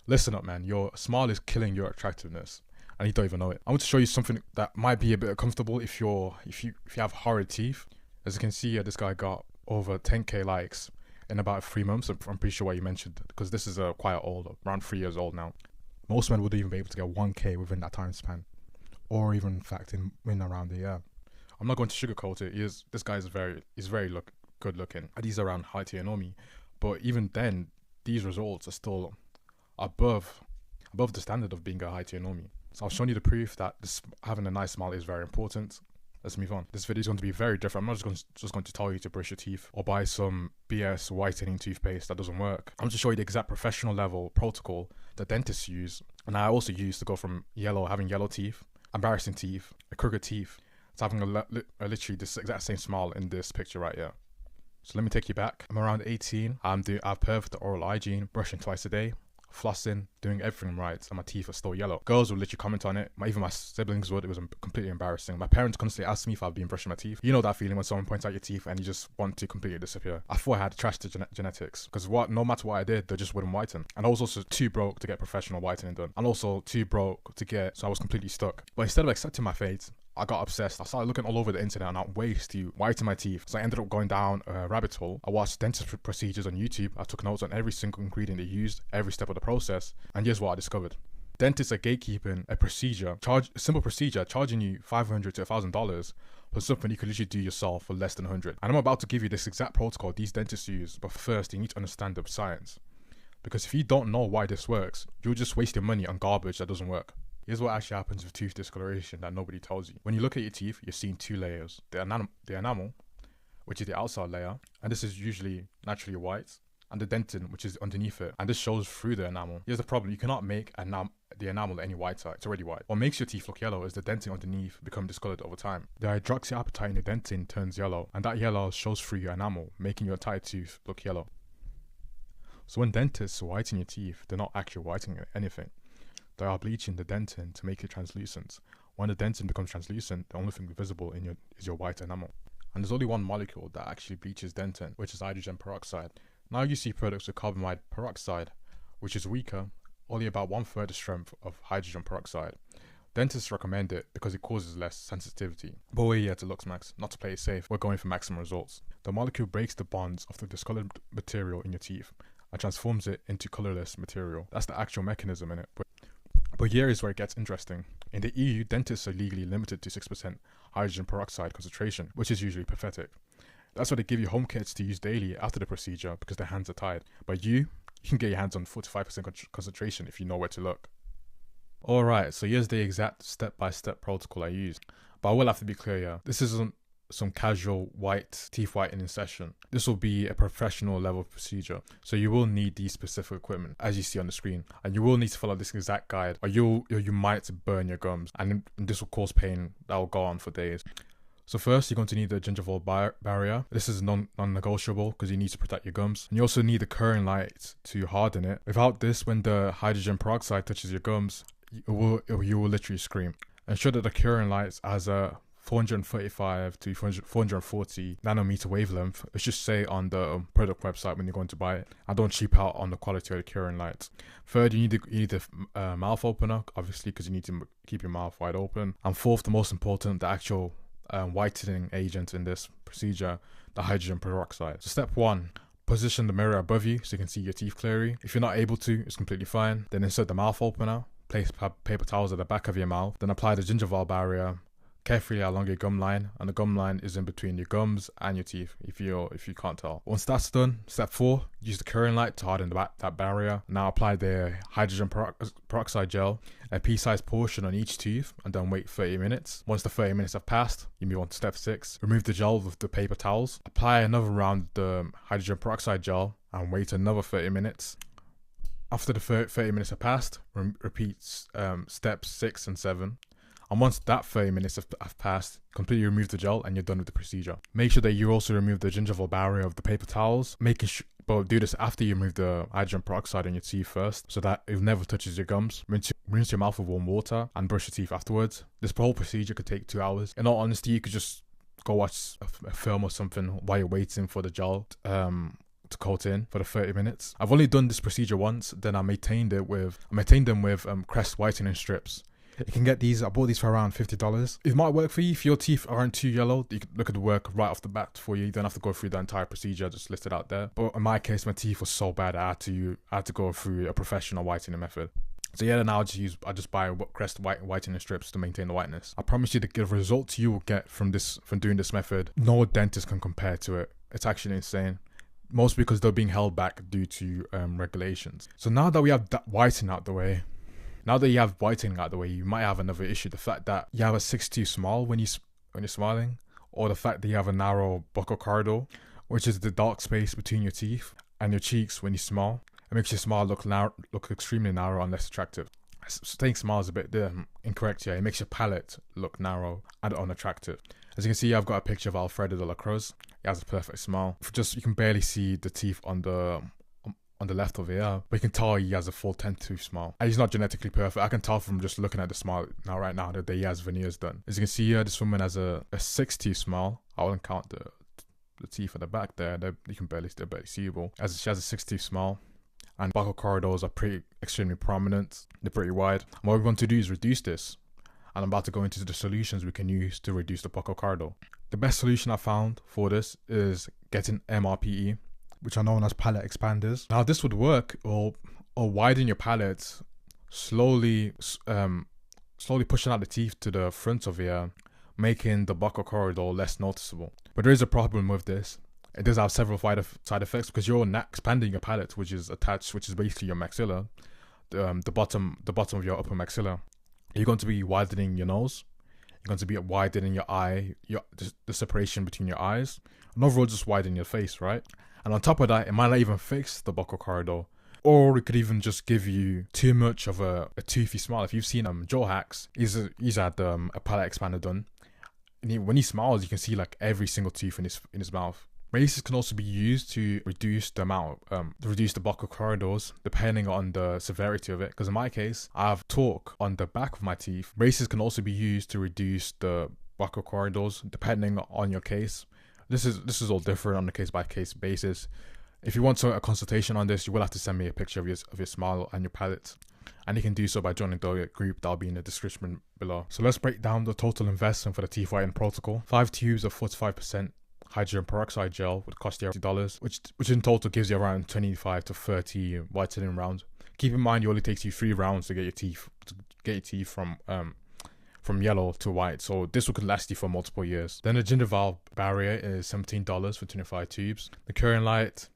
Listen up, man. Your smile is killing your attractiveness, and you don't even know it. I want to show you something that might be a bit uncomfortable if you have horrid teeth. As you can see here, this guy got over 10k likes in about 3 months. I'm pretty sure what you mentioned, because this is quite old, around 3 years old now. Most men wouldn't even be able to get 1k within that time span, or even in fact in around a year. I'm not going to sugarcoat it. This guy is very good looking, and he's around high tier normie. But even then, these results are still above the standard of being a high tier normie. So I've shown you the proof that having a nice smile is very important. Let's move on. This video is going to be very different. I'm not just going to tell you to brush your teeth or buy some BS whitening toothpaste that doesn't work. I'm going to show you the exact professional level protocol that dentists use, and I also use to go from having yellow teeth, embarrassing teeth, crooked teeth, to having literally this exact same smile in this picture right here. So let me take you back. I'm around 18. I have perfect oral hygiene, brushing twice a day, flossing, doing everything right, and my teeth are still yellow. Girls would literally comment on it. Even my siblings would. It was completely embarrassing. My parents constantly asked me if I've been brushing my teeth. You know that feeling when someone points out your teeth and you just want to completely disappear. I thought I had trash to genetics, because no matter what I did, they just wouldn't whiten. And I was also too broke to get professional whitening done, and also too broke so I was completely stuck. But instead of accepting my fate, I got obsessed. I started looking all over the internet on ways to whiten my teeth. So I ended up going down a rabbit hole. I watched dentist procedures on YouTube. I took notes on every single ingredient they used, every step of the process. And here's what I discovered. Dentists are gatekeeping a simple procedure, charging you $500 to $1,000 for something you could literally do yourself for less than $100. And I'm about to give you this exact protocol these dentists use, but first you need to understand the science. Because if you don't know why this works, you'll just waste your money on garbage that doesn't work. Here's what actually happens with tooth discoloration that nobody tells you. When you look at your teeth, you're seeing two layers. The enamel, which is the outside layer, and this is usually naturally white, and the dentin, which is underneath it, and this shows through the enamel. Here's the problem. You cannot make the enamel any whiter. It's already white. What makes your teeth look yellow is the dentin underneath become discolored over time. The hydroxyapatite in the dentin turns yellow, and that yellow shows through your enamel, making your entire tooth look yellow. So when dentists whiten your teeth, they're not actually whitening anything. They are bleaching the dentin to make it translucent. When the dentin becomes translucent, the only thing visible is your white enamel. And there's only one molecule that actually bleaches dentin, which is hydrogen peroxide. Now you see products with carbamide peroxide, which is weaker, only about 1/3 the strength of hydrogen peroxide. Dentists recommend it because it causes less sensitivity. But we're here to Luxmax, not to play it safe. We're going for maximum results. The molecule breaks the bonds of the discolored material in your teeth and transforms it into colorless material. That's the actual mechanism in it. But here is where it gets interesting. In the EU, dentists are legally limited to 6% hydrogen peroxide concentration, which is usually pathetic. That's why they give you home kits to use daily after the procedure, because their hands are tied. But you can get your hands on 45% concentration if you know where to look. Alright, so here's the exact step-by-step protocol I used. But I will have to be clear here. This isn't some casual teeth whitening session. This will be a professional level procedure, so you will need these specific equipment as you see on the screen, and you will need to follow this exact guide, or you might burn your gums, and this will cause pain that will go on for days. So first, you're going to need the gingival barrier. This is non-negotiable because you need to protect your gums, and you also need the current light to harden it. Without this, when the hydrogen peroxide touches your gums, you will literally scream. Ensure that the current light has a 435 to 440 nanometer wavelength. Let's just say on the product website when you're going to buy it, and don't cheap out on the quality of the curing lights. Third, you need the mouth opener, obviously, because you need to keep your mouth wide open. And fourth, the most important, the actual whitening agent in this procedure, the hydrogen peroxide. So step 1, position the mirror above you so you can see your teeth clearly. If you're not able to, it's completely fine. Then insert the mouth opener, place paper towels at the back of your mouth, then apply the gingival barrier carefully along your gum line, and the gum line is in between your gums and your teeth if you can't tell. Once that's done, step 4, use the curing light to harden that barrier. Now apply the hydrogen peroxide gel, a pea-sized portion on each tooth, and then wait 30 minutes. Once the 30 minutes have passed, you move on to step 6. Remove the gel with the paper towels. Apply another round of the hydrogen peroxide gel and wait another 30 minutes. After the 30 minutes have passed, repeat steps 6 and 7. And once that 30 minutes have passed, completely remove the gel and you're done with the procedure. Make sure that you also remove the gingival barrier of the paper towels, but do this after you remove the hydrogen peroxide in your teeth first, so that it never touches your gums. Rinse your mouth with warm water and brush your teeth afterwards. This whole procedure could take 2 hours. In all honesty, you could just go watch a film or something while you're waiting for the gel to coat in for the 30 minutes. I've only done this procedure once, then I maintained them with Crest whitening strips. You can get these. I bought these for around $50. It might work for you if your teeth aren't too yellow. You can look at the work right off the bat for you. You don't have to go through the entire procedure. I just listed out there. But in my case, my teeth were so bad I had to go through a professional whitening method. So yeah, now I just buy Crest whitening strips to maintain the whiteness. I promise you the results you will get from doing this method, no dentist can compare to it. It's actually insane. Mostly because they're being held back due to regulations. So now that we have that whitening out the way, you might have another issue. The fact that you have a 6'2" smile when you're smiling, or the fact that you have a narrow buccal corridor, which is the dark space between your teeth and your cheeks when you smile. It makes your smile look extremely narrow and less attractive. Saying smile is a bit incorrect here. It makes your palate look narrow and unattractive. As you can see, I've got a picture of Alfredo de la Cruz. He has a perfect smile. You can barely see the teeth on the left of it, but you can tell he has a full 10-tooth smile. And he's not genetically perfect. I can tell from just looking at the smile right now that he has veneers done. As you can see here, this woman has a 6-tooth smile. I wouldn't count the teeth at the back there. They're barely seeable. As she has a 6-tooth smile. And buccal corridors are extremely prominent. They're pretty wide. And what we want to do is reduce this. And I'm about to go into the solutions we can use to reduce the buccal corridor. The best solution I found for this is getting MRPE, which are known as palate expanders. Now this would work or widen your palate, slowly pushing out the teeth to the front of here, making the buccal corridor less noticeable. But there is a problem with this. It does have several side effects because you're expanding your palate, which is basically your maxilla, the bottom of your upper maxilla. You're going to be widening your nose. You're going to be widening your eye, the separation between your eyes, and overall just widen your face, right? And on top of that, it might not even fix the buccal corridor, or it could even just give you too much of a toothy smile. If you've seen Joe Hacks, he's had a palate expander done, and when he smiles, you can see like every single tooth in his mouth. Braces can also be used to reduce the buccal corridors depending on the severity of it. Because in my case, I have torque on the back of my teeth. Braces can also be used to reduce the buccal corridors depending on your case. This is all different on a case by case basis. If you want a consultation on this, you will have to send me a picture of your smile and your palate. And you can do so by joining the group that'll be in the description below. So let's break down the total investment for the teeth whitening protocol. 5 tubes of 45% hydrogen peroxide gel would cost you $80, which in total gives you around 25 to 30 whitening rounds. Keep in mind, it only takes you 3 rounds to get your teeth from yellow to white, so this could last you for multiple years. Then the gingival barrier is $17 for 25 tubes. The curing light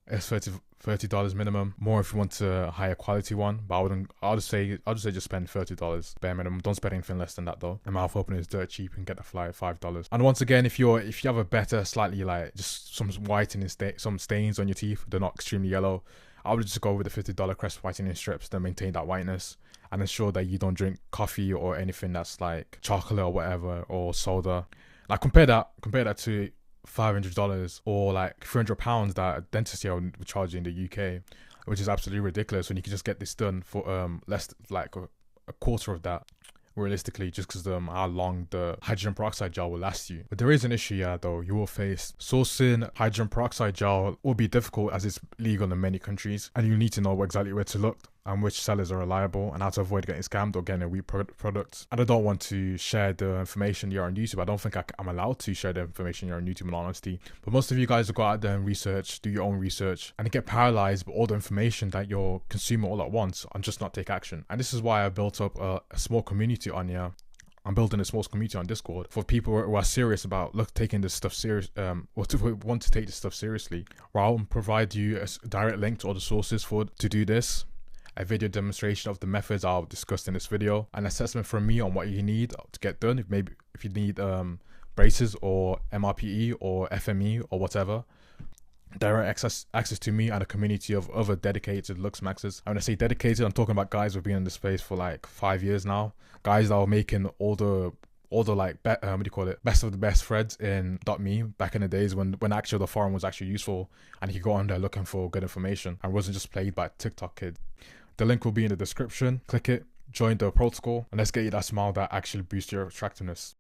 is $30 minimum. More if you want a higher quality one, but I'll just say just spend $30 bare minimum. Don't spend anything less than that though. The mouth opener is dirt cheap and get the fly at $5. And once again, if you have a better, slightly like just some whitening some stains on your teeth, they're not extremely yellow, I would just go with the $50 Crest whitening strips to maintain that whiteness and ensure that you don't drink coffee or anything that's like chocolate or whatever or soda. Like compare that to $500 or like £300 that a dentist here would charge you in the UK, which is absolutely ridiculous when you can just get this done for less like a quarter of that realistically, just because how long the hydrogen peroxide gel will last you. But there is an issue here though. You will face sourcing hydrogen peroxide gel will be difficult as it's legal in many countries, and you need to know exactly where to look and which sellers are reliable and how to avoid getting scammed or getting a weak product. And I don't want to share the information here on YouTube. I don't think I'm allowed to share the information here on YouTube in honesty. But most of you guys will go out there and research, do your own research, and get paralyzed by all the information that you're consuming all at once and just not take action. And this is why I built up a small community on here. I'm building a small community on Discord for people who are serious about taking this stuff serious, or want to take this stuff seriously. Where I'll provide you a direct link to all the sources to do this, a video demonstration of the methods I'll discuss in this video, an assessment from me on what you need to get done. If you need braces or MRPE or FME or whatever. Direct access to me and a community of other dedicated Lux Maxes. And when I say dedicated, I'm talking about guys who've been in the space for like 5 years now. Guys that are making all the like best of the best threads in .me back in the days when actually the forum was actually useful and you could go on there looking for good information and wasn't just played by TikTok kids. The link will be in the description. Click it, join the protocol, and let's get you that smile that actually boosts your attractiveness.